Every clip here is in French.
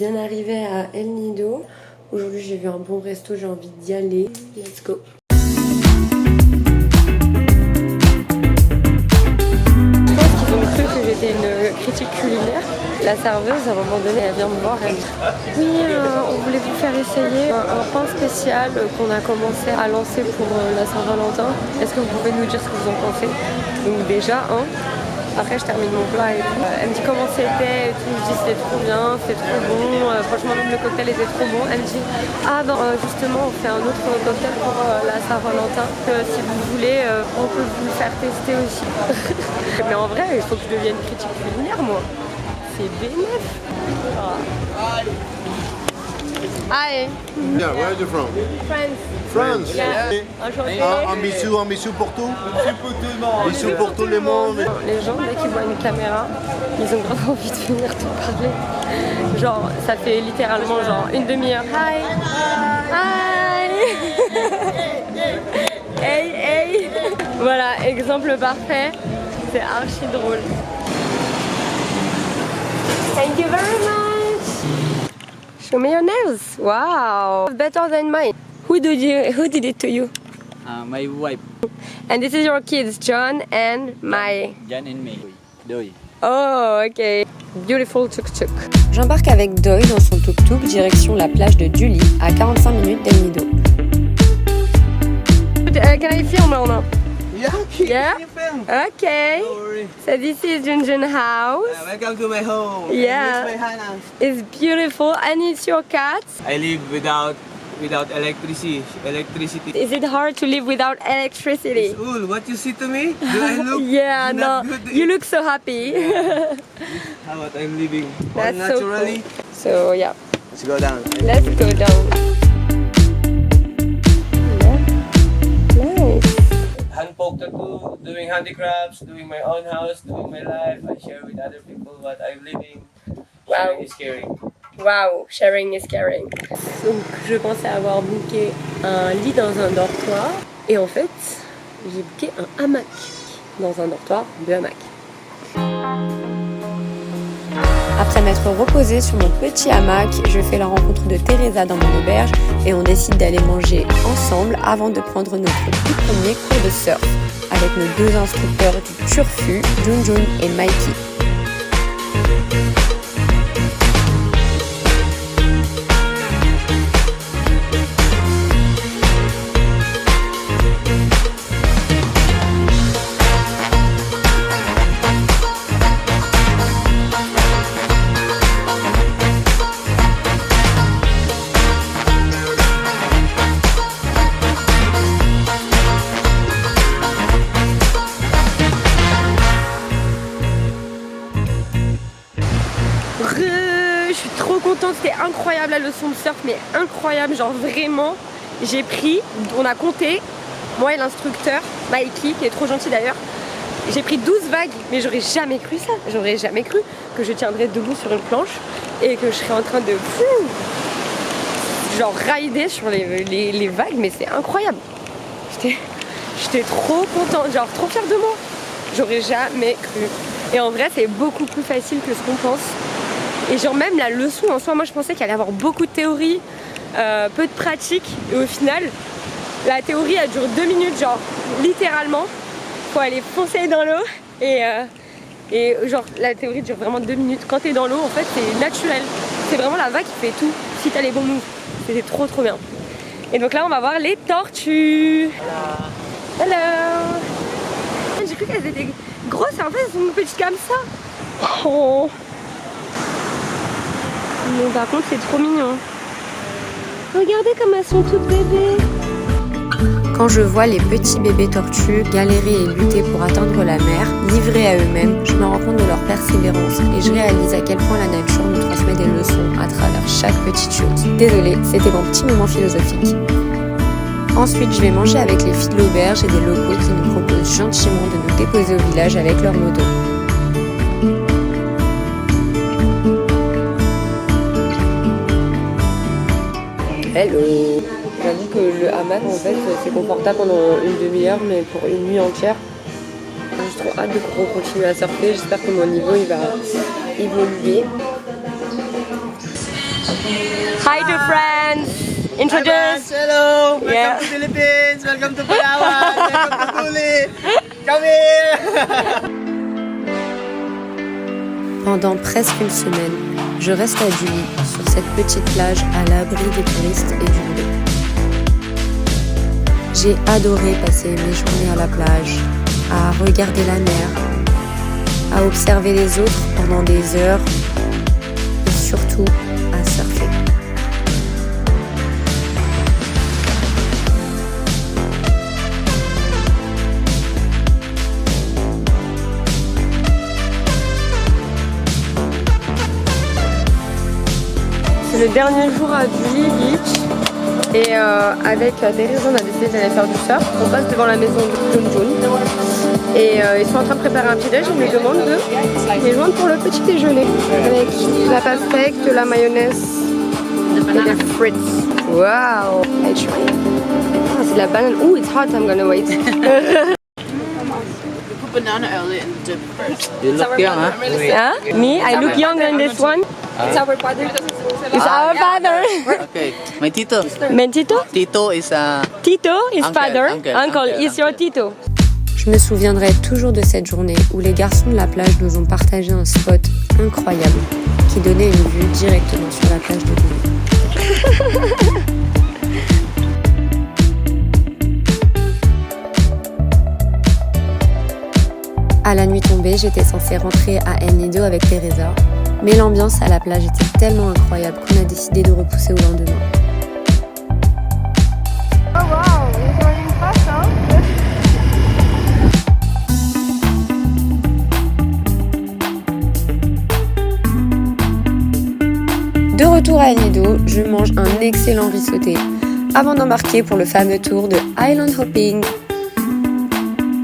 bien d'arriver à El Nido. Aujourd'hui j'ai vu un bon resto, j'ai envie d'y aller. Let's go. Je pense qu'ils ont cru que j'étais une critique culinaire. La serveuse, à un moment donné, elle vient me voir, elle me dit oui, on voulait vous faire essayer un pain spécial qu'on a commencé à lancer pour la Saint-Valentin. Est-ce que vous pouvez nous dire ce que vous en pensez? Donc déjà, après je termine mon plat et tout. Elle me dit comment c'était et tout, je dis c'était trop bien, c'était trop bon, franchement même le cocktail était trop bon. Elle me dit ah ben justement on fait un autre cocktail pour la Saint-Valentin, si vous voulez on peut vous le faire tester aussi. Mais en vrai il faut que je devienne critique culinaire moi. C'est bénéf. Hi. Yeah, where are you from? France. France. Yeah. Un bisou pour tout. Un bisou pour tout le monde. Les gens, dès qu'ils voient une caméra, ils ont grave envie de venir te parler. Genre, ça fait littéralement genre une demi-heure. Hi. Hi. Hey, hey. Voilà, exemple parfait. C'est archi drôle. Thank you very much. Show me your nails. Wow, better than mine. Who did it to you? My wife. And this is your kids, John and Mai. Jan and May. Doi. Oh, ok. Beautiful tuk-tuk. J'embarque avec Doi dans son tuk-tuk direction la plage de Duli à 45 minutes d'El Nido. Can I film or not? Yeah? Okay. So this is Junjun house. Welcome to my home. Yeah. This is my Hannah. It's beautiful and it's your cat. I live without electricity. Is it hard to live without electricity? Cool. What you see to me? Do I look? Yeah, no. not good? You look so happy. How about I'm living That's naturally? so cool. So yeah. Let's go down. Let's go down. Hand poke tattoo, doing handicrafts, doing my own house, doing my life. I share with other people what I'm living. Wow. Sharing is caring. Wow, sharing is caring. Donc je pensais avoir booké un lit dans un dortoir et en fait j'ai booké un hamac dans un dortoir de hamac. Après m'être reposée sur mon petit hamac, je fais la rencontre de Teresa dans mon auberge et on décide d'aller manger ensemble avant de prendre notre tout premier cours de surf avec nos deux instructeurs du Turfu, Junjun et Mikey. Je suis trop contente, c'était incroyable la leçon de surf, mais incroyable, genre vraiment, j'ai pris, on a compté, moi et l'instructeur, Mikey, qui est trop gentil d'ailleurs, j'ai pris 12 vagues, mais j'aurais jamais cru ça, j'aurais jamais cru que je tiendrais debout sur une planche et que je serais en train de genre rider sur les vagues, mais c'est incroyable, j'étais trop contente, genre trop fière de moi, j'aurais jamais cru, et en vrai c'est beaucoup plus facile que ce qu'on pense. Et genre même la leçon en soi, moi je pensais qu'il allait y avoir beaucoup de théorie, peu de pratique. Et au final, la théorie elle dure 2 minutes, genre littéralement. Faut aller foncer dans l'eau et genre la théorie dure vraiment 2 minutes. Quand t'es dans l'eau en fait c'est naturel. C'est vraiment la vague qui fait tout si t'as les bons moves. C'était trop bien. Et donc là on va voir les tortues. Hello. J'ai cru qu'elles étaient grosses et en fait elles sont petites comme ça. Oh. Mais par contre c'est trop mignon. Regardez comme elles sont toutes bébés. Quand je vois les petits bébés tortues galérer et lutter pour atteindre la mer, livrés à eux-mêmes, je me rends compte de leur persévérance et je réalise à quel point la nature nous transmet des leçons à travers chaque petite chose. Désolée, c'était mon petit moment philosophique. Ensuite, je vais manger avec les filles de l'auberge et des locaux qui nous proposent gentiment de nous déposer au village avec leur moto. Hello. J'avoue que le hamac en fait c'est confortable pendant une demi-heure mais pour une nuit entière. J'ai trop hâte de continuer à surfer, j'espère que mon niveau il va évoluer. Hi to friends. Introduce. Hello! Welcome Yeah. to Philippines! Welcome to Palawan! Welcome to Tuli! Come here! Pendant presque une semaine, je reste à Duli, sur cette petite plage à l'abri des touristes et du bruit. J'ai adoré passer mes journées à la plage, à regarder la mer, à observer les autres pendant des heures et surtout à surfer. C'est le dernier jour à Duli Beach et avec Teresa on a décidé d'aller faire du surf. On passe devant la maison de Junjun et ils sont en train de préparer un petit déj. Ils nous demandent de les joindre pour le petit déjeuner avec la pastèque, de la mayonnaise et des frites. Wow! I try. Ah, c'est de la banane. Ooh, it's hot, I'm gonna wait. Banana early and dip first. You look young, huh? Huh? Me? I look younger in this one. It's our father. It's our father. Okay. My Tito. Mentito? Tito is Tito is Uncle, father. uncle, Uncle uncle, is your Tito. Je me souviendrai toujours de cette journée où les garçons de la plage nous ont partagé un spot incroyable qui donnait une vue directement sur la plage de Duli. À la nuit tombée, j'étais censée rentrer à El Nido avec Teresa, mais l'ambiance à la plage était tellement incroyable qu'on a décidé de repousser au lendemain. Oh wow, it's running fast, hein? De retour à El Nido, je mange un excellent riz sauté avant d'embarquer pour le fameux tour de Island Hopping.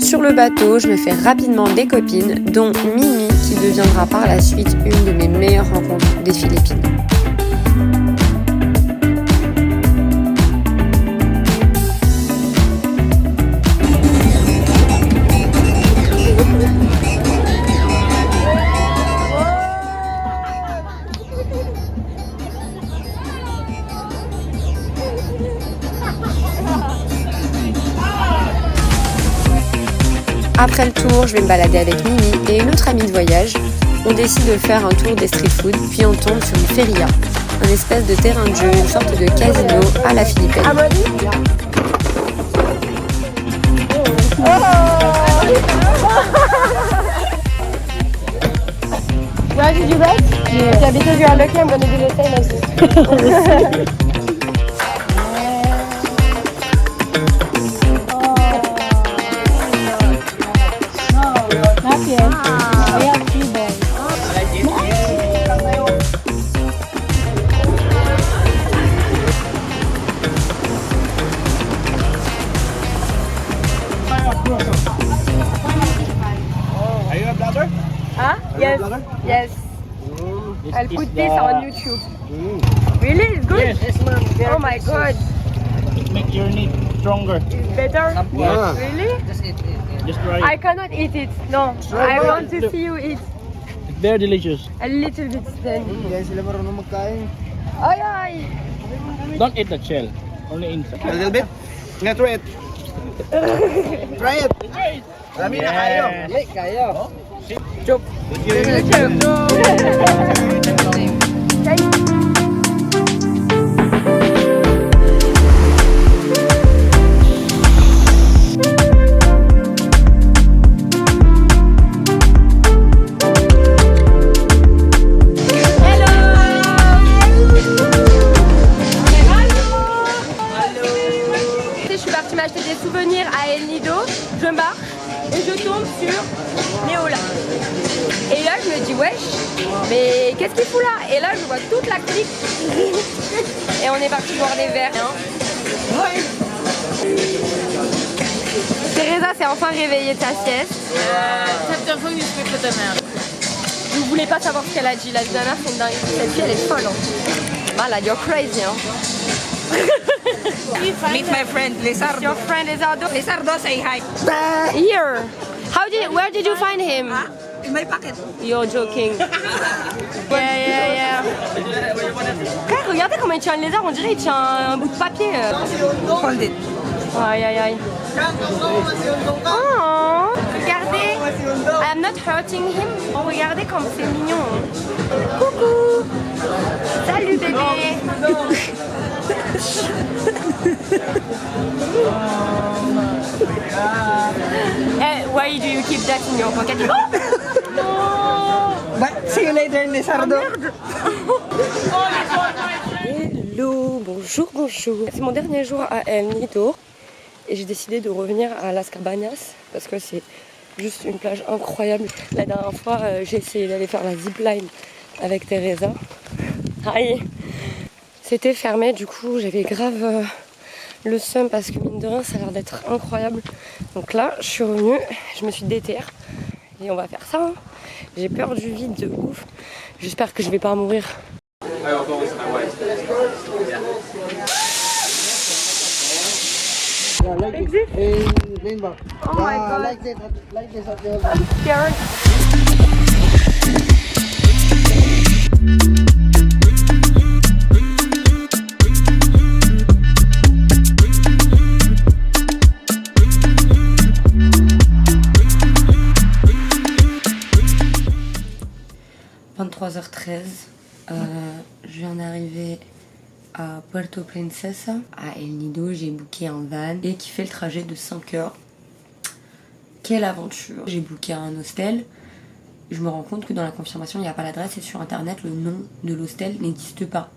Sur le bateau, je me fais rapidement des copines, dont Mimi qui deviendra par la suite une de mes meilleures rencontres des Philippines. Après le tour, je vais me balader avec Mimi et une autre amie de voyage. On décide de faire un tour des street food, puis on tombe sur une feria, un espèce de terrain de jeu, une sorte de casino à la philippine. Where did you bet? Yeah, because you are lucky, I'm gonna do the same as you. Not yet. We have 3 balls. Are you a blogger? Huh? Yes. Yes. I'll put this on YouTube. Really? It's good? Yes, ma'am. Oh my god. Make your knee stronger. It's better? Yeah. Really? Just try I it. cannot eat it. No. I want to see you eat It's very delicious. a little bit then. Hindi sila marunong magkain. Ay, ay. Don't eat the shell. Only inside. A little bit? Yeah, try it. Try it. Dami na kayo. Yes. Kayo. Chop. Je suis partie m'acheter des souvenirs à El Nido, je marche et je tombe sur Léola. Et là je me dis wesh, mais qu'est-ce qu'il fout là? Et là je vois toute la clique et on est parti boire des verres. Teresa s'est enfin réveillée de sa sieste. Vous voulez pas savoir ce qu'elle a dit, la vie de ma mère c'est une dingue. Cette fille elle est folle. Hein. Malade, you're crazy. Hein. Meet my friend, Lizardo. Your friend Lizardo. Lizardo, say hi. Here. Where did you find him? in my pocket. You're joking. Yeah. Frère, regardez comment il tient le lézard, on dirait il tient un bout de papier. Hold it. Aïe. Oh, regardez. I'm not hurting him. Regardez comme c'est mignon. Coucou. Salut bébé. Why do you keep that in your pocket? But see you later, Lizardo. Hello, bonjour. C'est mon dernier jour à El Nido et j'ai décidé de revenir à Las Cabañas parce que c'est juste une plage incroyable. La dernière fois, j'ai essayé d'aller faire la zipline avec Teresa. Aïe, c'était fermé, du coup j'avais grave le seum parce que mine de rien ça a l'air d'être incroyable. Donc là, je suis revenue, je me suis déterre et on va faire ça. Hein. J'ai peur du vide de ouf. J'espère que je vais pas mourir. Exit? Oh my god. Like this. I'm scared. « 23h13, je viens d'arriver à Puerto Princesa, à El Nido. J'ai booké un van et qui fait le trajet de 5 heures. Quelle aventure! J'ai booké un hostel. Je me rends compte que dans la confirmation, il n'y a pas l'adresse et sur internet, le nom de l'hostel n'existe pas.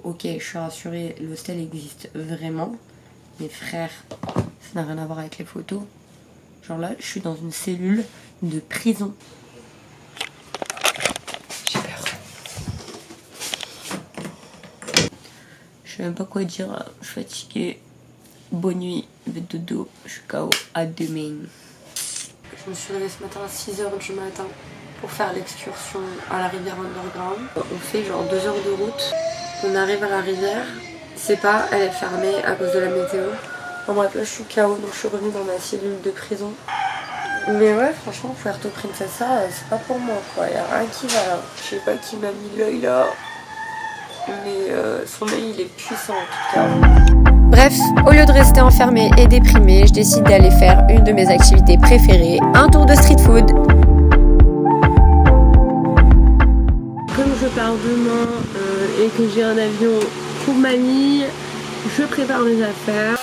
Ok, je suis rassurée, l'hostel existe vraiment. Mais frère, ça n'a rien à voir avec les photos. Genre là, je suis dans une cellule de prison. J'ai peur. Je sais même pas quoi dire là. Je suis fatiguée. Bonne nuit, le dodo. Je suis KO. À demain. Je me suis levée ce matin à 6h du matin pour faire l'excursion à la rivière underground. On fait genre 2 heures de route. On arrive à la rivière. C'est pas, elle est fermée à cause de la météo. En bref, là je suis KO, donc je suis revenue dans ma cellule de prison. Mais ouais, franchement, Puerto Princesa, c'est pas pour moi quoi. Y'a rien qui va là. Je sais pas qui m'a mis l'œil là. Mais son œil il est puissant en tout cas. Bref, au lieu de rester enfermée et déprimée, je décide d'aller faire une de mes activités préférées, un tour de street food. Comme je pars demain et que j'ai un avion pour Manille, je prépare mes affaires.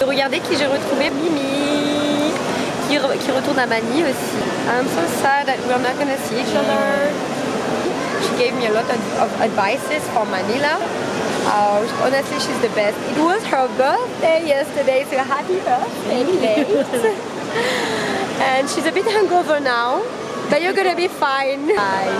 Regardez qui j'ai retrouvé, Mimi, qui retourne à Manille aussi. I'm so sad that we're not gonna see each other. She gave me a lot of advices for Manila. Honestly, she's the best. It was her birthday yesterday, so happy birthday, late. And she's a bit hungover now, but you're gonna be fine. Bye.